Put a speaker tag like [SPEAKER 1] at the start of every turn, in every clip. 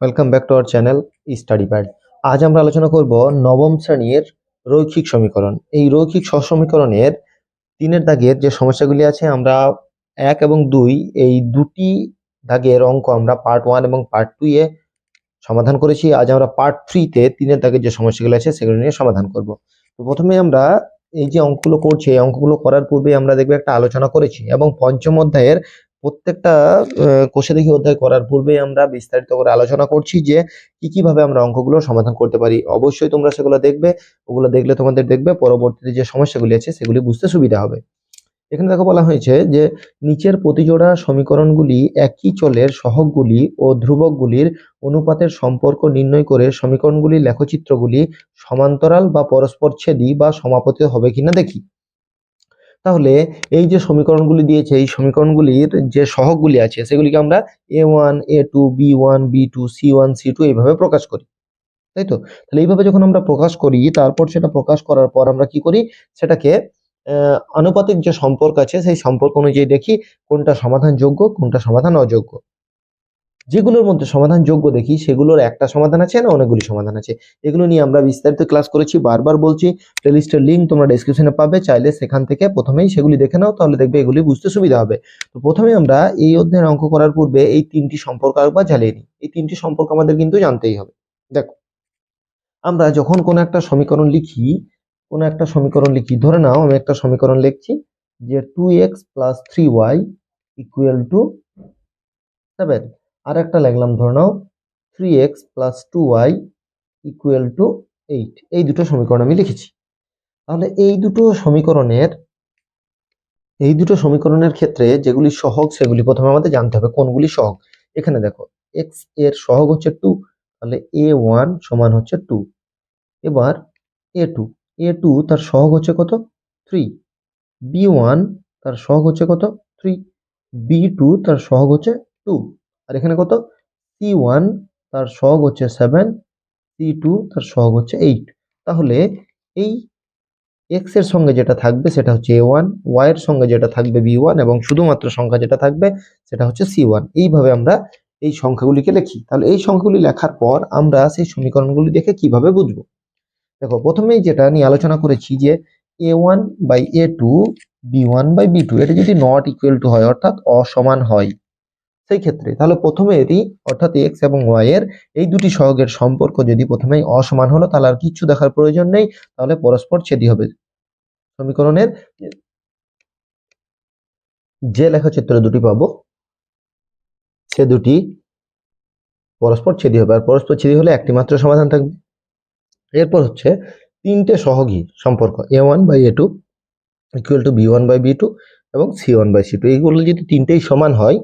[SPEAKER 1] Welcome back to our channel study pad. আজ আমরা আলোচনা করব নবম শ্রেণীর রৈখিক সমীকরণ। এই রৈখিক সহসমীকরণের 3-এর দাগের যে সমস্যাগুলি আছে, আমরা 1 এবং 2 এই দুটি দাগের অঙ্ক আমরা পার্ট 1 এবং পার্ট 2 এ সমাধান করেছি। আজ আমরা পার্ট 3 তে 3-এর দাগের যে সমস্যাগুলি আছে সেগুলো নিয়ে সমাধান করব। তো প্রথমে আমরা এই যে অঙ্কগুলো করছি, এই অঙ্কগুলো করার পূর্বে আমরা দেখবে একটা আলোচনা করেছি এবং পঞ্চম অধ্যায়ের প্রত্যেকটা কোষে দেখি অধ্যায় করার পূর্বে আমরা বিস্তারিত করে আলোচনা করছি যে কিভাবে আমরা অঙ্কগুলো সমাধান করতে পারি। অবশ্যই তোমরা সেগুলো দেখবে, ওগুলো দেখলে তোমাদের দেখবে পরবর্তীতে যে সমস্যাগুলি আছে সেগুলি বুঝতে সুবিধা হবে। এখানে দেখো বলা হয়েছে যে নিচের প্রতিজোড়া সমীকরণগুলি একই চলের সহগগুলি ও ধ্রুবকগুলির অনুপাতের সম্পর্ক নির্ণয় করে সমীকরণগুলির লেখচিত্রগুলি সমান্তরাল বা পরস্পরচ্ছেদী বা সমাপতিত হবে কিনা দেখি। তাহলে এই যে সমীকরণগুলি দিয়েছে, এই সমীকরণগুলির যে সহগগুলি আছে সেগুলিকে আমরা a1 a2 b1 b2 c1 c2 এইভাবে প্রকাশ করি, তাই তো? তাহলে এইভাবে যখন আমরা প্রকাশ করি, তারপর সেটা প্রকাশ করার পর আমরা কি করি, সেটাকে আনুপাতিক যে সম্পর্ক আছে সেই সম্পর্ক অনুযায়ী দেখি কোনটা সমাধানযোগ্য কোনটা সমাধান অযোগ্য। যেগুলোর মধ্যে সমাধানযোগ্য দেখি সেগুলোর একটা সমাধান আছে না অনেকগুলি সমাধান আছে। এগুলো নিয়ে আমরা বিস্তারিত ক্লাস করেছি, বারবার বলছি। প্লেলিস্টের লিঙ্ক তোমরা ডেসক্রিপশনে পাবে, চাইলে সেখান থেকে প্রথমেই সেগুলি দেখে নাও, তাহলে দেখবে এগুলি বুঝতে সুবিধা হবে। তো প্রথমে আমরা এই অধ্যায়ের অঙ্ক করার পূর্বে এই 3টি সম্পর্ক একবার জ্বালিয়ে নিই। এই 3টি সম্পর্ক আমাদের কিন্তু জানতেই হবে। দেখো, আমরা যখন কোনো একটা সমীকরণ লিখি, ধরে নাও আমি একটা সমীকরণ লিখছি যে 2x + 3y = 7। আর একটা লিখলাম, ধরে নাও 3x + 2y = 8। এই দুটো সমীকরণ আমি লিখেছি। তাহলে এই দুটো সমীকরণের ক্ষেত্রে যেগুলি সহগ সেগুলি প্রথমে আমাদের জানতে হবে কোনগুলি সহগ। এখানে দেখো x এর সহগ হচ্ছে 2, তাহলে a1 সমান হচ্ছে 2। এবার a2 তার সহগ হচ্ছে কত? 3। b1 তার সহগ হচ্ছে কত? 3। b2 তার সহগ হচ্ছে 2। আর এখানে কত? c1 তার সহগ হচ্ছে 7, c2 তার সহগ হচ্ছে 8। তাহলে এই x এর সঙ্গে যেটা থাকবে সেটা হচ্ছে a1, y এর সঙ্গে যেটা থাকবে b1 এবং শুধুমাত্র সংখ্যা যেটা থাকবে সেটা হচ্ছে c1। এইভাবে আমরা এই সংখ্যাগুলিকে লিখি। তাহলে এই সংখ্যাগুলি লেখার পর আমরা সেই সমীকরণগুলি দেখে কিভাবে বুঝবো। দেখো, প্রথমেই যেটা নিয়ে আলোচনা করেছি যে a1/a2 b1/b2 এটা যদি নট ইকুয়াল টু হয়, অর্থাৎ অসমান হয়, সেই ক্ষেত্রে তাহলে প্রথমে এটি অর্থাৎ x এবং y এর এই দুটি সহগের সম্পর্ক যদি প্রথমেই অসমান হলো, তাহলে আর কিছু দেখার প্রয়োজন নেই, তাহলে পরস্পর ছেদি হবে। সমীকরণের যে লেখচিত্র দুটি পাবো সে দুটি পরস্পর ছেদি হবে, আর পরস্পর ছেদি হলে একটি মাত্র সমাধান থাকবে। এরপর হচ্ছে তিনটে সহগী সম্পর্ক a1/a2 = b1/b2 এবং c1/c2। এইগুলো যদি তিনটেই সমান হয়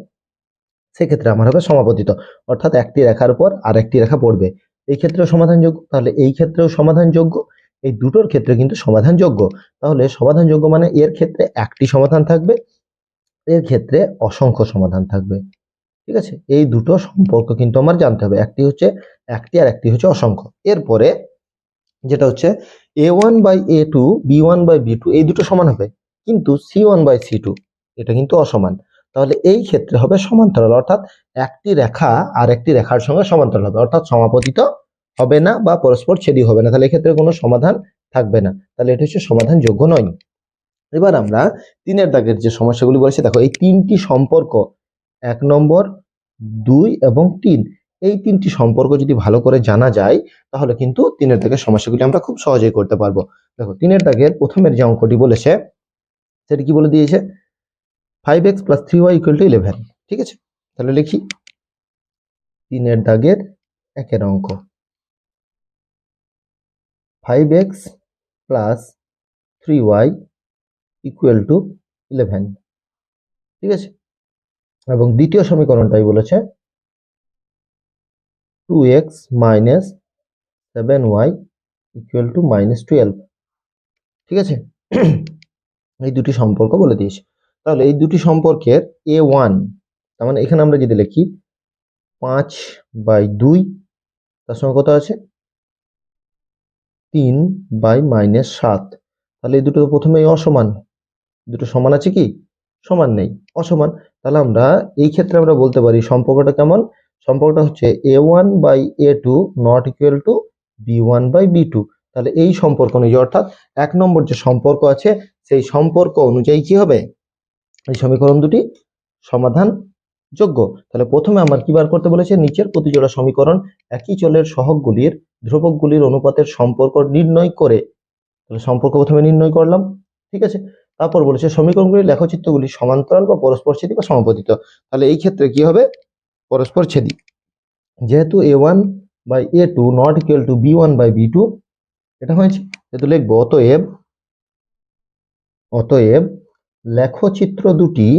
[SPEAKER 1] সেক্ষেত্রে আমার হবে সমাপতিত, অর্থাৎ একটি রেখার উপর আর একটি রেখা পড়বে। এই ক্ষেত্রেও সমাধানযোগ্য, তাহলে এই ক্ষেত্রেও সমাধানযোগ্য, এই দুটোর ক্ষেত্রে কিন্তু সমাধানযোগ্য। তাহলে সমাধানযোগ্য মানে এর ক্ষেত্রে একটি সমাধান থাকবে, এর ক্ষেত্রে অসংখ্য সমাধান থাকবে। ঠিক আছে, এই দুটো সম্পর্ক কিন্তু আমার জানতে হবে, একটি হচ্ছে একটি আর একটি হচ্ছে অসংখ্য। এরপরে যেটা হচ্ছে a1/a2 b1/b2 এই দুটো সমান হবে, কিন্তু c1/c2 এটা কিন্তু অসমান। তাহলে এই ক্ষেত্রে হবে সমান্তরাল, অর্থাৎ একটি রেখা আর একটি রেখার সঙ্গে সমান্তরাল হবে, অর্থাৎ সমাপতিত হবে না বা পরস্পর ছেদি হবে না। তাহলে এক্ষেত্রে কোনো সমাধান থাকবে না, তাহলে এটা হচ্ছে সমাধানযোগ্য নয়। এবার আমরা 3-এর দাগের যে সমস্যাগুলি বলেছি, দেখো এই তিনটি সম্পর্ক 1 নম্বর, 2 এবং 3, এই তিনটি সম্পর্ক যদি ভালো করে জানা যায় তাহলে কিন্তু 3-এর দাগের সমস্যাগুলি আমরা খুব সহজেই করতে পারবো। দেখো, 3-এর দাগের প্রথমের যে অঙ্কটি বলেছে সেটা কি বলে দিয়েছে, 5x + 3y = 11। ঠিক আছে, তাহলে লিখি 3-এর দাগের 1-এর অঙ্ক, 5x + 3y = 11। ঠিক আছে, এবং দ্বিতীয় সমীকরণটাই বলেছে 2x - 7y = -12। ঠিক আছে, এই দুটি সম্পর্ক বলে দিয়েছে। তাহলে এই দুটি সম্পর্কের a1, তার মানে এখানে আমরা যদি লিখি 5/2, তার সঙ্গে কত আছে 3/-7। তাহলে এই দুটো প্রথমেই অসমান, দুটো সমান আছে কি? সমান নেই, অসমান। তাহলে আমরা এই ক্ষেত্রে আমরা বলতে পারি সম্পর্কটা কেমন, সম্পর্কটা হচ্ছে a1/a2 not equal to b1/b2। তাহলে এই সম্পর্ক অনুযায়ী অর্থাৎ 1 নম্বর যে সম্পর্ক আছে সেই সম্পর্ক অনুযায়ী কি হবে এই সমীকরণ দুটি সমাধান যোগ্য। তাহলে প্রথমে আমার কি বার করতে বলেছে, নিচের প্রতিজোড়া সমীকরণ একই চলের সহগগুলির ধ্রুবকগুলির অনুপাতের সম্পর্ক নির্ণয় করে। তাহলে সম্পর্ক প্রথমে নির্ণয় করলাম, ঠিক আছে। তারপর বলেছে সমীকরণগুলির লেখচিত্রগুলি সমান্তরাল বা পরস্পরছেদী বা সমাপতিত। তাহলে এই ক্ষেত্রে কি হবে, পরস্পরছেদী। যেহেতু a1/a2 not equal to b1/b2 এটা হয়েছে, যেহেতু লিখবো অতএব লেখচিত্র দুটি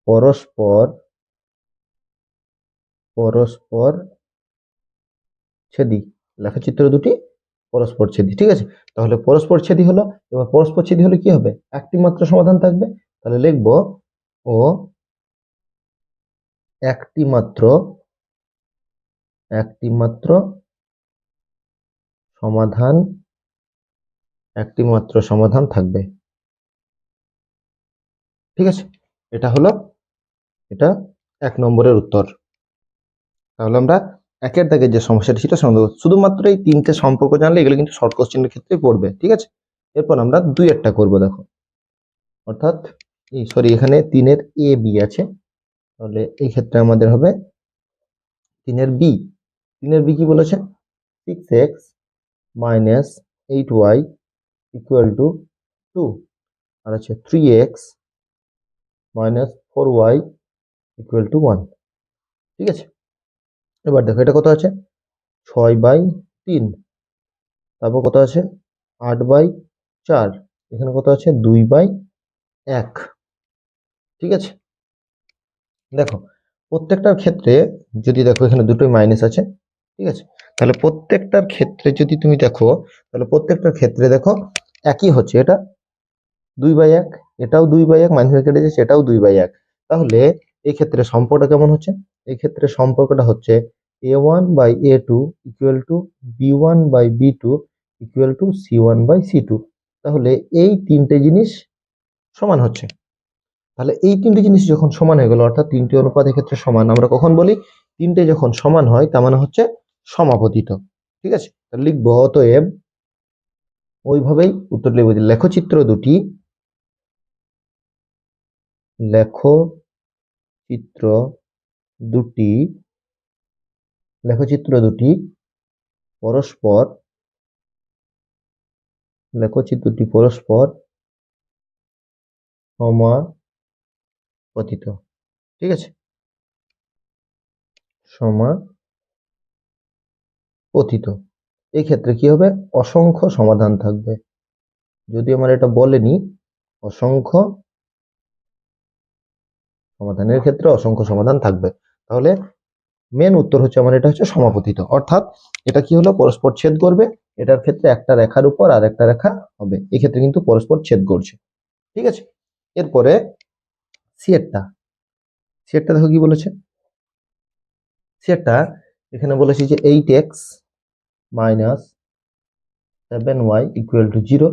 [SPEAKER 1] পরস্পর ছেদী। লেখচিত্র দুটি পরস্পর ছেদী, ঠিক আছে। তাহলে পরস্পর ছেদী হলো, এবার পরস্পর ছেদী হলে কি হবে, একটি মাত্র সমাধান থাকবে। তাহলে লিখবো ও একটি মাত্র সমাধান থাকবে, ঠিক আছে। এটা হলো 1 নম্বরের উত্তর। তাহলে আমরা একের দাগের যে সমস্যাটা সেটা সমাধান করব। শুধুমাত্র এই 3টে সম্পর্ক জানলে এগুলো কিন্তু শর্ট কোশ্চেনের ক্ষেত্রে পড়বে, ঠিক আছে। এরপর আমরা 2-এরটা করব, দেখো। অর্থাৎ এখানে 3-এর এ বি আছে, তাহলে এই ক্ষেত্রে আমাদের হবে 3-এর বি। 3-এর বি কি বলেছে, 6x - 8y ইকুয়াল টু 2, আর আছে 3x - 4y ইকুয়াল টু 1, ঠিক আছে। এবার দেখো এটা কত আছে, 6/3, তারপর কত আছে 8/4, এখানে কত আছে 2/1, ঠিক আছে। দেখো প্রত্যেকটার ক্ষেত্রে যদি দেখো এখানে দুটোই মাইনাস আছে, ঠিক আছে। তাহলে প্রত্যেকটার ক্ষেত্রে যদি তুমি দেখো, তাহলে প্রত্যেকটার ক্ষেত্রে দেখো একই হচ্ছে, এটা 2/1, এটাও 2/1, মাইনাস কেটে যাচ্ছে, এটাও 2/1। তাহলে এই ক্ষেত্রে সম্পর্কটা কেমন হচ্ছে, এই ক্ষেত্রে সম্পর্কটা হচ্ছে a1/a2 equal to b1/b2 equal to c1/c2। তাহলে এই 3টে জিনিস সমান হচ্ছে। তাহলে এই 3টে জিনিস যখন সমান হয়ে গেল, অর্থাৎ 3টে অনুপাতের ক্ষেত্রে সমান, আমরা কখন বলি 3টে যখন সমান হয় তার মানে হচ্ছে সমাপতিত, ঠিক আছে। তাহলে লিখবো অতএব, ওইভাবেই উত্তর লিখবো যে লেখচিত্র দুটি পরস্পর সমাপতিত, ঠিক আছে, সমাপতিত। এই ক্ষেত্রে কি হবে, অসংখ্য সমাধান থাকবে। যদি আমার এটা বলেনি, অসংখ্য সমাধানের ক্ষেত্রে অসংখ্য সমাধান থাকবে। তাহলে মেন উত্তর হচ্ছে আমার এটা হচ্ছে সমাপতিত, অর্থাৎ এটা কি হলো, পরস্পর ছেদ করবে। এটার ক্ষেত্রে একটা রেখার উপর আর একটা রেখা হবে, এক্ষেত্রে কিন্তু পরস্পর ছেদ করছে, ঠিক আছে। এরপরে সিয়েরটা দেখো কি বলেছে, সিয়েরটা এখানে বলেছি যে 8x - 7y ইকুয়াল টু 0।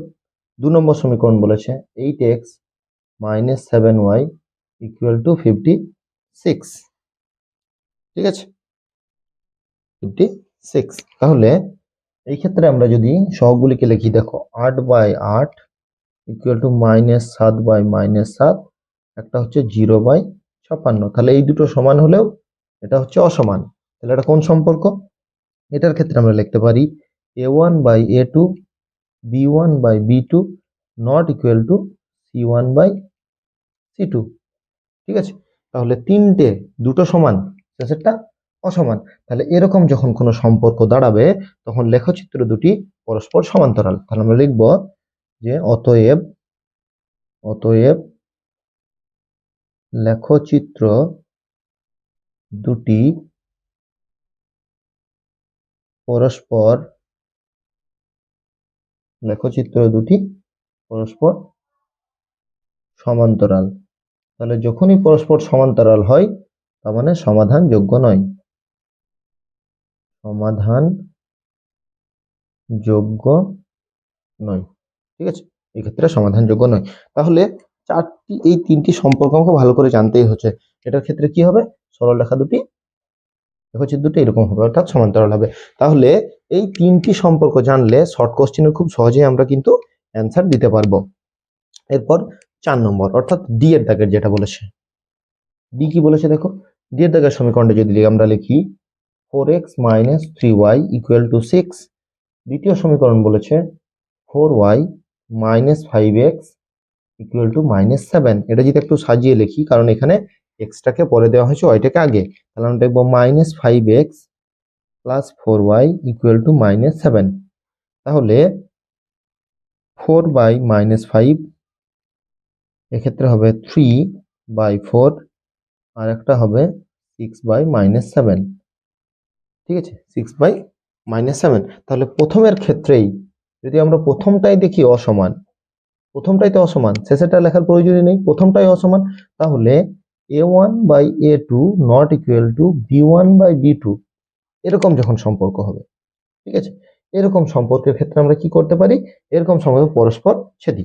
[SPEAKER 1] 2 নম্বর সমীকরণ বলেছে 8x - 7y ইকুয়াল টু 56, ঠিক আছে, 56। তাহলে এই ক্ষেত্রে আমরা যদি সহগগুলিকে লিখি, দেখো 8/8 ইকুয়াল টু -7/-7, একটা হচ্ছে 0/56। তাহলে এই দুটো সমান হলেও এটা হচ্ছে অসমান। তাহলে এটা কোন সম্পর্ক, এটার ক্ষেত্রে আমরা লিখতে পারি a1/a2 b1/b2 not equal to c1/c2, ঠিক আছে। তাহলে দুটো সমান, শেষেরটা অসমান। তাহলে এরকম যখন কোনো সম্পর্ক দাঁড়াবে তখন লেখচিত্র দুটি পরস্পর সমান্তরাল। তাহলে আমরা লিখব যে অতএব লেখচিত্র দুটি পরস্পর সমান্তরাল। তাহলে যখনই পরস্পর সমান্তরাল হয় তার মানে সমাধানযোগ্য নয়, ঠিক আছে। এক্ষেত্রে সমাধানযোগ্য নয়। তাহলে এই তিনটি সম্পর্ক আমাকে ভালো করে জানতেই হচ্ছে। এটার ক্ষেত্রে কি হবে, সরলরেখা দুটি লেখচিত্র দুটো এরকম হবে, অর্থাৎ সমান্তরাল হবে। তাহলে এই তিনটি সম্পর্ক জানলে শর্ট কোশ্চেনের খুব সহজেই আমরা কিন্তু অ্যান্সার দিতে পারবো। এরপর 4 নম্বর অর্থাৎ ডি এর দাগের যেটা বলেছে, ডি কি বলেছে দেখো, ডি এর দাগের সমীকরণটা যদি আমরা লিখি 4x - 3y = 6। দ্বিতীয় সমীকরণ বলেছে 4y - 5x = -7। এটা যদি একটু সাজিয়ে লিখি, কারণ এখানে এক্সটাকে পরে দেওয়া হয়েছে, ওয়াইটাকে আগে, তাহলে আমরা দেখবো -5x + 4y = -7। তাহলে 4/-5 এক্ষেত্রে হবে 3/4, আর একটা হবে 6/-7। ঠিক আছে, 6/-7। তাহলে প্রথমের ক্ষেত্রেই যদি আমরা প্রথমটাই দেখি অসমান, প্রথমটাই তো অসমান, শেষেরটা লেখার প্রয়োজনই নেই, প্রথমটাই অসমান, তাহলে a1/a2 not equal to b1/b2 এরকম যখন সম্পর্ক হবে, ঠিক আছে, এরকম সম্পর্কের ক্ষেত্রে আমরা কি করতে পারি, এরকম সম্পর্ক পরস্পর ছেদি।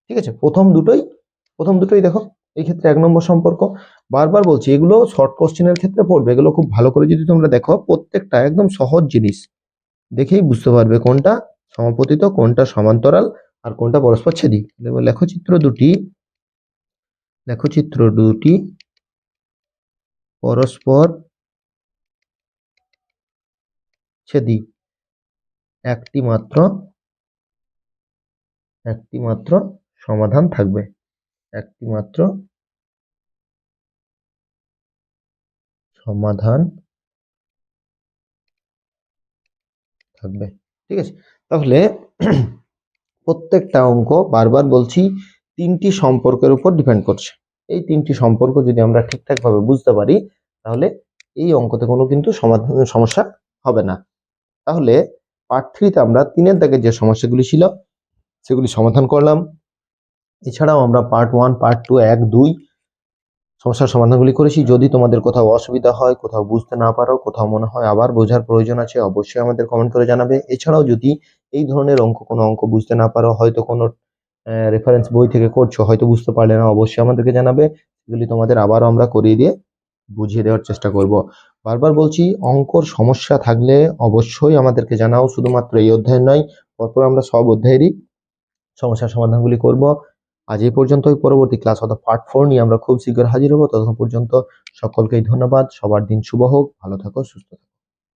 [SPEAKER 1] ঠিক আছে, প্রথম দুটোই দেখো, এই ক্ষেত্রে 1 নম্বর সম্পর্ক। বারবার বলছি, এগুলো শর্ট কোশ্চেনের ক্ষেত্রে পড়বে, এগুলো খুব ভালো করে যদি তোমরা দেখো, প্রত্যেকটা একদম সহজ জিনিস, দেখেই বুঝতে পারবে কোনটা সমাপতিত, কোনটা সমান্তরাল, আর কোনটা পরস্পর ছেদি। লেখচিত্র দুটি পরস্পর ছেদি, একটি মাত্র সমাধান থাকবে, একটি মাত্র সমাধান থাকবে। ঠিক আছে, তাহলে প্রত্যেকটা অঙ্ক বারবার বলছি 3টি সম্পর্কের উপর ডিপেন্ড করছে। এই 3টি সম্পর্ক যদি আমরা ঠিকঠাক ভাবে বুঝতে পারি, তাহলে এই অঙ্কতে কোনো কিন্তু সমস্যা হবে না। তাহলে পার্ট 3তে আমরা 3-এর দাগের যে সমস্যাগুলি ছিল সেগুলি সমাধান করলাম। এছাড়াও আমরা পার্ট 1, পার্ট 2, 1, 2 সমস্যার সমাধানগুলি করেছি। যদি তোমাদের কোথাও অসুবিধা হয়, কোথাও বুঝতে না পারো, কোথাও মনে হয় আবার বোঝার প্রয়োজন আছে, অবশ্যই আমাদের কমেন্ট করে জানাবে। এছাড়াও যদি এই ধরনের কোনো অঙ্ক বুঝতে না পারো, হয়তো কোনো রেফারেন্স বই থেকে করছো, হয়তো বুঝতে পারলে না, অবশ্যই আমাদেরকে জানাবে। এগুলি তোমাদের আবারও আমরা করিয়ে দিয়ে বুঝিয়ে দেওয়ার চেষ্টা করব। বারবার বলছি, অঙ্কর সমস্যা থাকলে অবশ্যই আমাদেরকে জানাও, শুধুমাত্র এই অধ্যায় নয়, পরপর আমরা সব অধ্যায়েরই সমস্যার সমাধানগুলি করব। আজ এই পর্যন্তই, পরবর্তী ক্লাস অর্থাৎ পার্ট 4 নিয়ে আমরা খুব শীঘ্র হাজির হব। ততক্ষণ পর্যন্ত সকলকেই ধন্যবাদ। সবার দিন শুভ হোক, ভালো থাকো, সুস্থ থাকো।